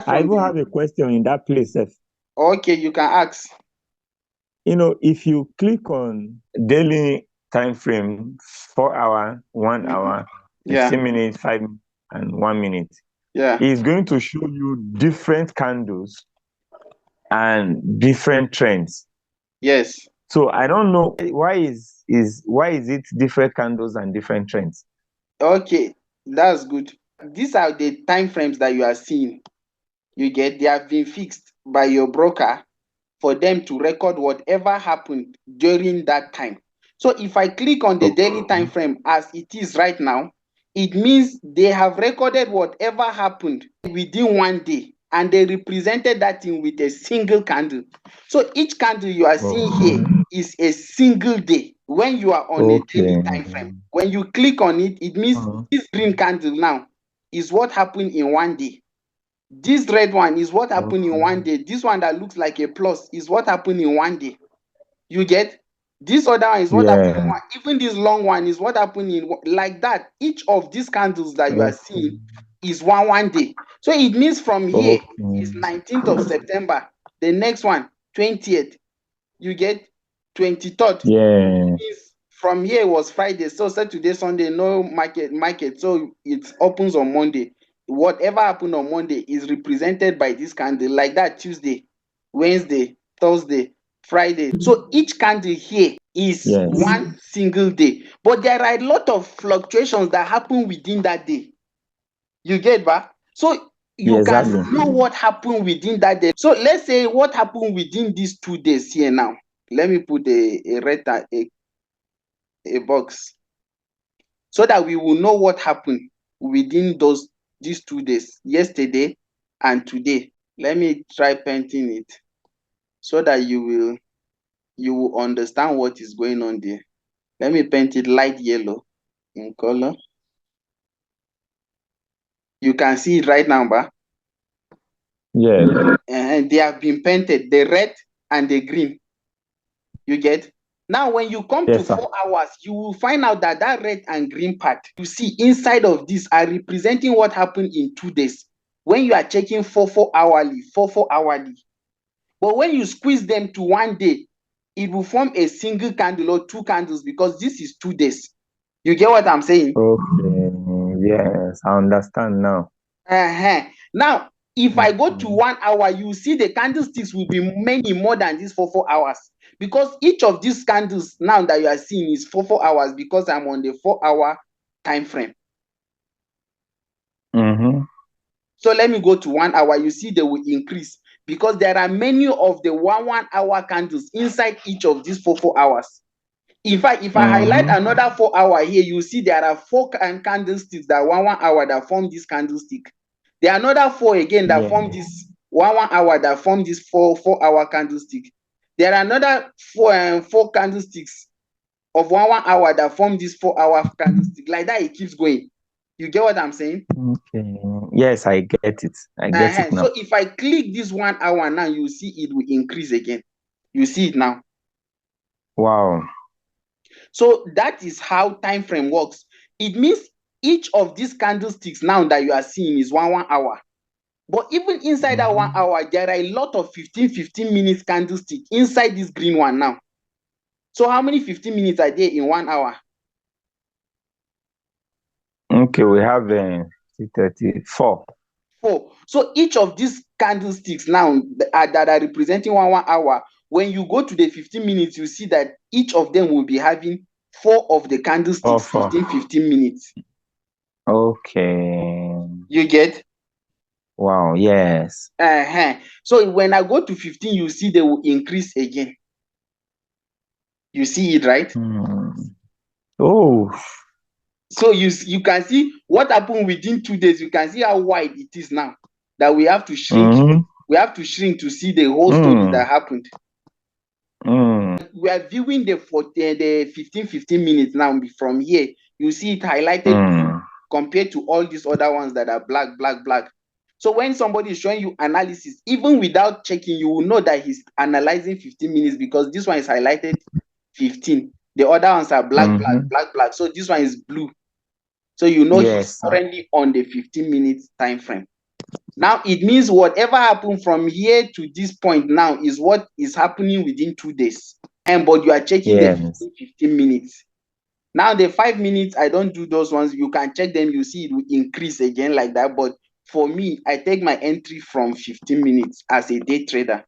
I from even the. have a question in that place. Okay, you can ask. If you click on daily time frame, 4 hour, one Mhm. hour, Yeah, 15 minutes, 5 minutes, and 1 minute, yeah, it's going to show you different candles and different trends. yes. So I don't know why is it different candles and different trends? Okay, that's good. These are the time frames that you are seeing. You get, they have been fixed by your broker for them to record whatever happened during that time. So if I click on the daily time Okay. frame as it is right now, it means they have recorded whatever happened within one day and they represented that thing with a single candle. So each candle you are seeing here Okay. is a single day when you are on a daily Okay. time frame. When you click on it, it means Uh, this green candle now is what happened in one day. This red one is what happened in okay. one day. This one that looks like a plus is what happened in one day. You get? This other one is what happened in Yeah. one. Even this long one is what happened in like that. Each of these candles that you are Okay. seeing is one day. So it means from here is Okay. 19th of September. The next one, 20th. You get 23rd. Yeah. Means from here was Friday. So Saturday, Sunday, no market. So it opens on Monday. Whatever happened on Monday is represented by this candle, like that Tuesday, Wednesday, Thursday, Friday. So each candle here is Yes. one single day. But there are a lot of fluctuations that happen within that day. You get back? So Yeah, you can exactly. know what happened within that day. So let's say what happened within these 2 days here now. Let me put a box so that we will know what happened within these 2 days, yesterday and today. Let me try painting it so that you will understand what is going on there. Let me paint it light yellow in color. You can see it right now, ba? Yes. And they have been painted, the red and the green. You get? Now, when you come to Yes, sir. 4 hours, you will find out that that red and green part you see inside of this are representing what happened in 2 days. When you are checking 4 hourly, 4 hourly. But when you squeeze them to one day, it will form a single candle or two candles because this is 2 days. You get what I'm saying? Okay. Yes, I understand now. Uh-huh. Now, if I go to Okay. 1 hour, you see the candlesticks will be many more than these 4 hours because each of these candles now that you are seeing is 4 hours because I'm on the 4 hour time frame. Mm-hmm. So let me go to 1 hour. You see, they will increase because there are many of the one hour candles inside each of these four hours. In fact, if I highlight Mm-hmm. another 4 hour here, you see there are four candlesticks that one hour that form this candlestick. There are another four again that Yeah. form this one hour that form this four hour candlestick. There are another four candlesticks of one hour that form this 4 hour candlestick. Like that, it keeps going. You get what I'm saying? Okay. Yes, I get it. I get it So now. if I click this 1 hour now, you see it will increase again. You see it now. Wow. So that is how time frame works. It means each of these candlesticks now that you are seeing is one hour. But even inside that one Mm-hmm. hour, there are a lot of 15 minutes candlestick inside this green one now. So how many 15 minutes are there in 1 hour? Okay, we have 34. Four. So each of these candlesticks now that are representing one hour, when you go to the 15 minutes, you see that each of them will be having four of the Four, candlesticks, four. 15 minutes. Okay. You get? Wow. Yes. So when I go to 15, you see they will increase again. You see it, right? Hmm. Oh. So you can see what happened within 2 days. You can see how wide it is now that we have to shrink. Mm-hmm. We have to shrink to see the whole story Mm. that happened. Mm. We are viewing the 15 minutes now from here. You see it highlighted blue Mm. compared to all these other ones that are black, black, black. So when somebody is showing you analysis, even without checking, you will know that he's analyzing 15 minutes because this one is highlighted 15. The other ones are black, black, Mm-hmm. black, black. So this one is blue. So you know he's Yes. currently on the 15 minutes time frame. Now it means whatever happened from here to this point now is what is happening within 2 days. And but you are checking them Yes. 15 minutes. Now the 5 minutes, I don't do those ones. You can check them, you see it will increase again like that. But for me, I take my entry from 15 minutes as a day trader.